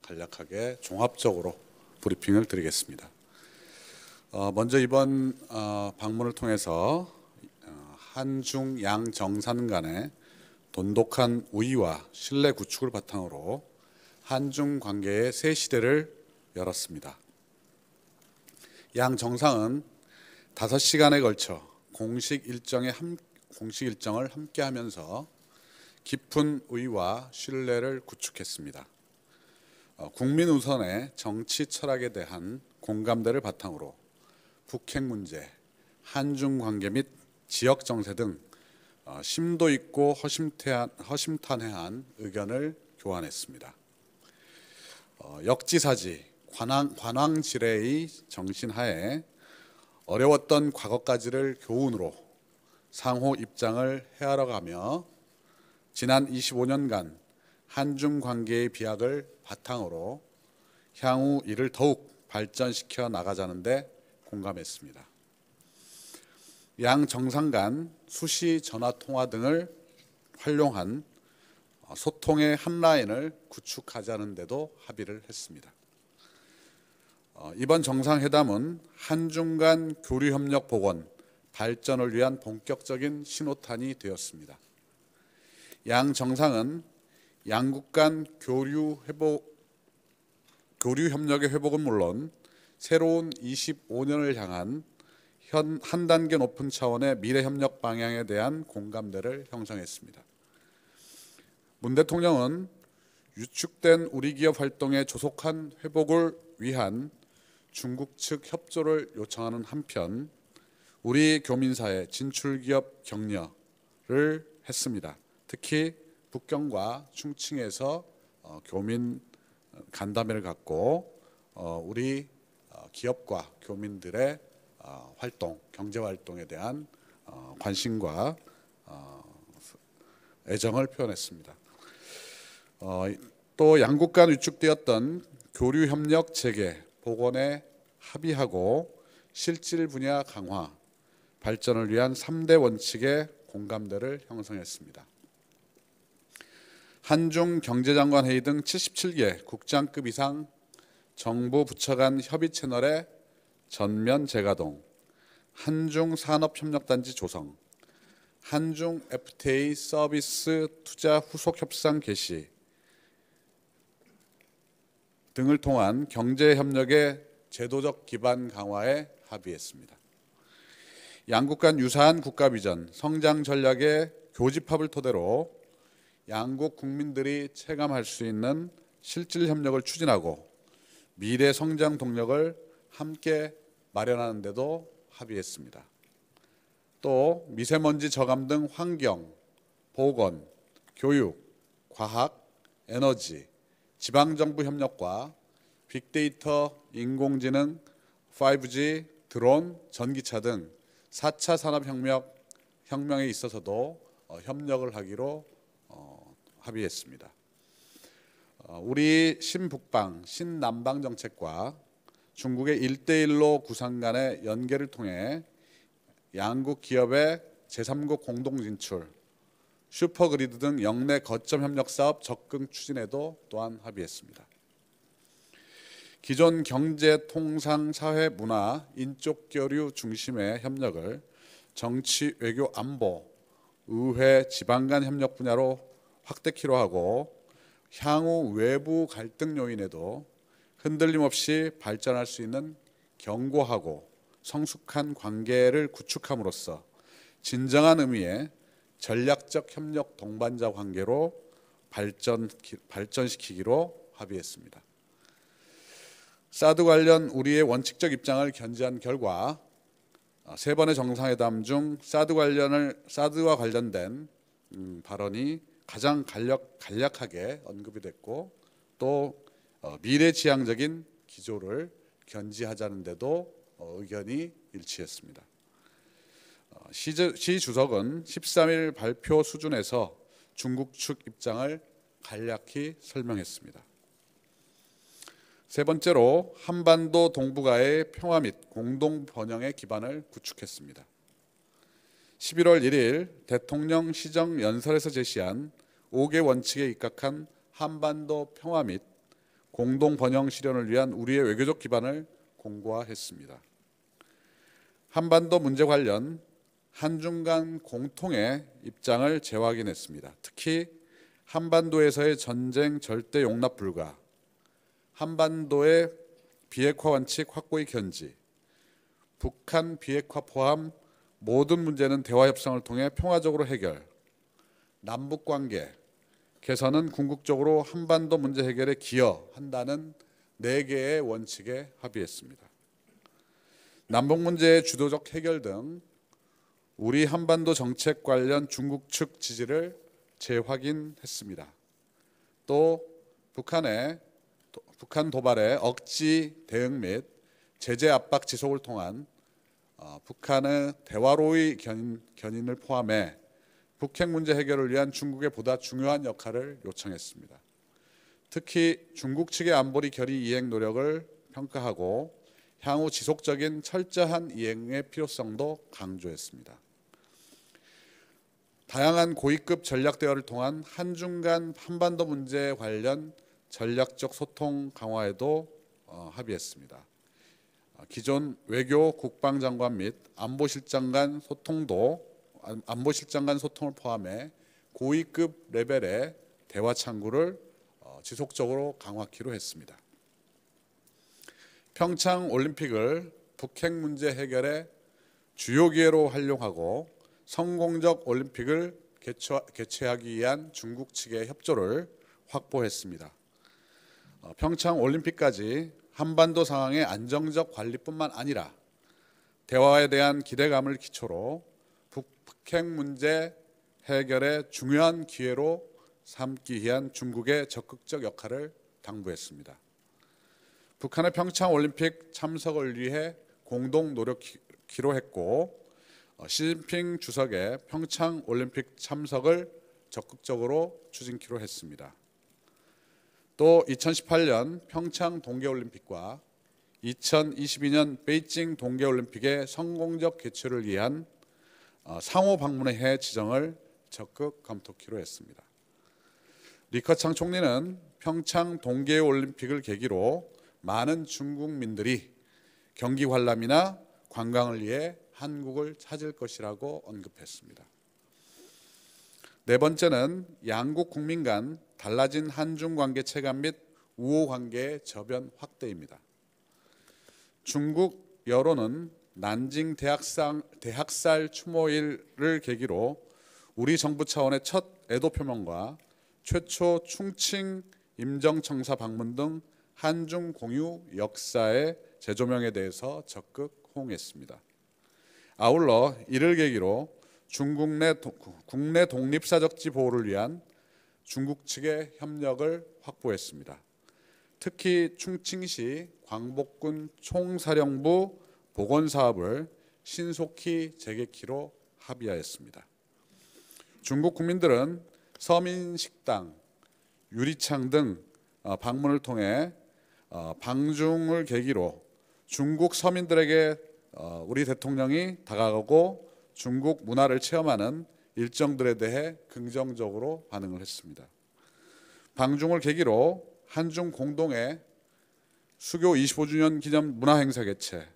간략하게 종합적으로 브리핑을 드리겠습니다. 먼저 이번 방문을 통해서 한중 양 정상 간의 돈독한 우위와 신뢰 구축을 바탕으로 한중 관계의 새 시대를 열었습니다. 양 정상은 5시간에 걸쳐 공식 일정을 함께하면서 깊은 우위와 신뢰를 구축했습니다. 국민 우선의 정치 철학에 대한 공감대를 바탕으로 북핵 문제, 한중 관계 및 지역 정세 등 심도 있고 허심탄회한 의견을 교환했습니다. 역지사지, 관왕지례의 정신하에 어려웠던 과거까지를 교훈으로 상호 입장을 헤아려 가며 지난 25년간 한중 관계의 비약을 바탕으로 향후 이를 더욱 발전시켜 나가자는 데 공감했습니다. 양 정상 간 수시 전화 통화 등을 활용한 소통의 한 라인을 구축하자는 데도 합의를 했습니다. 이번 정상회담은 한중 간 교류 협력 복원, 발전을 위한 본격적인 신호탄이 되었습니다. 양 정상은 양국 간 교류 협력의 회복은 물론 새로운 25년을 향한 한 단계 높은 차원의 미래 협력 방향에 대한 공감대를 형성했습니다. 문 대통령은 위축된 우리 기업 활동의 조속한 회복을 위한 중국 측 협조를 요청하는 한편 우리 교민사의 진출기업 격려를 했습니다. 특히 북경과 충칭에서 교민 간담회를 갖고 우리 기업과 교민들의 활동, 경제 활동에 대한 관심과 애정을 표현했습니다. 또 양국 간 위축되었던 교류 협력 체계 복원에 합의하고 실질 분야 강화, 발전을 위한 3대 원칙의 공감대를 형성했습니다. 한중 경제장관 회의 등 77개 국장급 이상 정부 부처 간 협의 채널의 전면 재가동, 한중 산업협력단지 조성, 한중 FTA 서비스 투자 후속 협상 개시 등을 통한 경제협력의 제도적 기반 강화에 합의했습니다. 양국 간 유사한 국가비전, 성장 전략의 교집합을 토대로 양국 국민들이 체감할 수 있는 실질 협력을 추진하고 미래 성장 동력을 함께 마련하는 데도 합의했습니다. 또 미세먼지 저감 등 환경, 보건, 교육, 과학, 에너지, 지방정부 협력과 빅데이터, 인공지능, 5G, 드론, 전기차 등 4차 산업혁명에 있어서도 협력을 하기로 합의했습니다. 우리 신북방, 신남방 정책과 중국의 1대1로 구상 간의 연계를 통해 양국 기업의 제3국 공동 진출, 슈퍼그리드 등 영내 거점 협력 사업 적극 추진에도 또한 합의했습니다. 기존 경제, 통상, 사회, 문화, 인적 교류 중심의 협력을 정치, 외교, 안보, 의회, 지방 간 협력 분야로 확대키로 하고 향후 외부 갈등 요인에도 흔들림 없이 발전할 수 있는 견고하고 성숙한 관계를 구축함으로써 진정한 의미의 전략적 협력 동반자 관계로 발전시키기로 합의했습니다. 사드 관련 우리의 원칙적 입장을 견지한 결과 세 번의 정상회담 중 사드와 관련된 발언이 가장 간략하게 언급이 됐고 또 미래지향적인 기조를 견지하자는 데도 의견이 일치했습니다. 시 주석은 13일 발표 수준에서 중국 측 입장을 간략히 설명했습니다. 세 번째로 한반도 동북아의 평화 및 공동 번영의 기반을 구축했습니다. 11월 1일 대통령 시정연설에서 제시한 5개 원칙에 입각한 한반도 평화 및 공동 번영 실현을 위한 우리의 외교적 기반을 공고화했습니다. 한반도 문제 관련 한중 간 공통의 입장을 재확인했습니다. 특히 한반도에서의 전쟁 절대 용납 불가, 한반도의 비핵화 원칙 확고히 견지, 북한 비핵화 포함 모든 문제는 대화 협상을 통해 평화적으로 해결, 남북 관계 개선은 궁극적으로 한반도 문제 해결에 기여한다는 4개의 원칙에 합의했습니다. 남북 문제의 주도적 해결 등 우리 한반도 정책 관련 중국 측 지지를 재확인했습니다. 또 북한 도발의 억지 대응 및 제재 압박 지속을 통한 북한의 대화로의 견인을 포함해 북핵 문제 해결을 위한 중국의 보다 중요한 역할을 요청했습니다. 특히 중국 측의 안보리 결의 이행 노력을 평가하고 향후 지속적인 철저한 이행의 필요성도 강조했습니다. 다양한 고위급 전략 대화를 통한 한중 간 한반도 문제 관련 전략적 소통 강화에도 합의했습니다. 기존 외교 국방장관 및 안보실장 간 소통을 포함해 고위급 레벨의 대화 창구를 지속적으로 강화하기로 했습니다. 평창 올림픽을 북핵 문제 해결의 주요 기회로 활용하고 성공적 올림픽을 개최하기 위한 중국 측의 협조를 확보했습니다. 평창 올림픽까지 한반도 상황의 안정적 관리뿐만 아니라 대화에 대한 기대감을 기초로 북핵 문제 해결의 중요한 기회로 삼기 위한 중국의 적극적 역할을 당부했습니다. 북한의 평창 올림픽 참석을 위해 공동 노력키로 했고 시진핑 주석의 평창 올림픽 참석을 적극적으로 추진키로 했습니다. 또 2018년 평창 동계올림픽과 2022년 베이징 동계올림픽의 성공적 개최를 위한 상호 방문의 해 지정을 적극 검토키로 했습니다. 리커창 총리는 평창 동계올림픽을 계기로 많은 중국민들이 경기 관람이나 관광을 위해 한국을 찾을 것이라고 언급했습니다. 네 번째는 양국 국민 간 달라진 한중 관계 체감 및 우호 관계의 저변 확대입니다. 중국 여론은 난징 대학살 추모일을 계기로 우리 정부 차원의 첫 애도 표명과 최초 충칭 임정청사 방문 등 한중 공유 역사의 재조명에 대해서 적극 호응했습니다. 아울러 이를 계기로 중국 내 국내 독립사적지 보호를 위한 중국 측의 협력을 확보했습니다. 특히 충칭시 광복군 총사령부 복원 사업을 신속히 재개키로 합의하였습니다. 중국 국민들은 서민식당, 유리창 등 방문을 통해 방중을 계기로 중국 서민들에게 우리 대통령이 다가가고 중국 문화를 체험하는 일정들에 대해 긍정적으로 반응을 했습니다. 방중을 계기로 한중 공동의 수교 25주년 기념 문화행사 개최,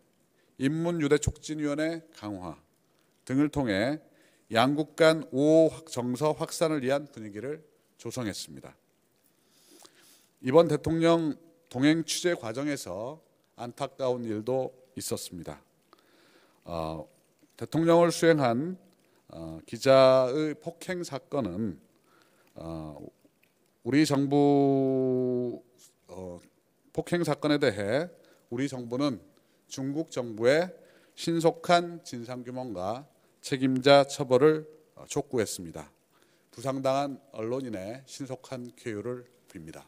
인문유대 촉진위원회 강화 등을 통해 양국 간 우호 정서 확산을 위한 분위기를 조성했습니다. 이번 대통령 동행 취재 과정에서 안타까운 일도 있었습니다. 대통령을 수행한 기자의 폭행 사건은 우리 정부 폭행 사건에 대해 우리 정부는 중국 정부의 신속한 진상규명과 책임자 처벌을 촉구했습니다. 부상당한 언론인의 신속한 쾌유를 빕니다.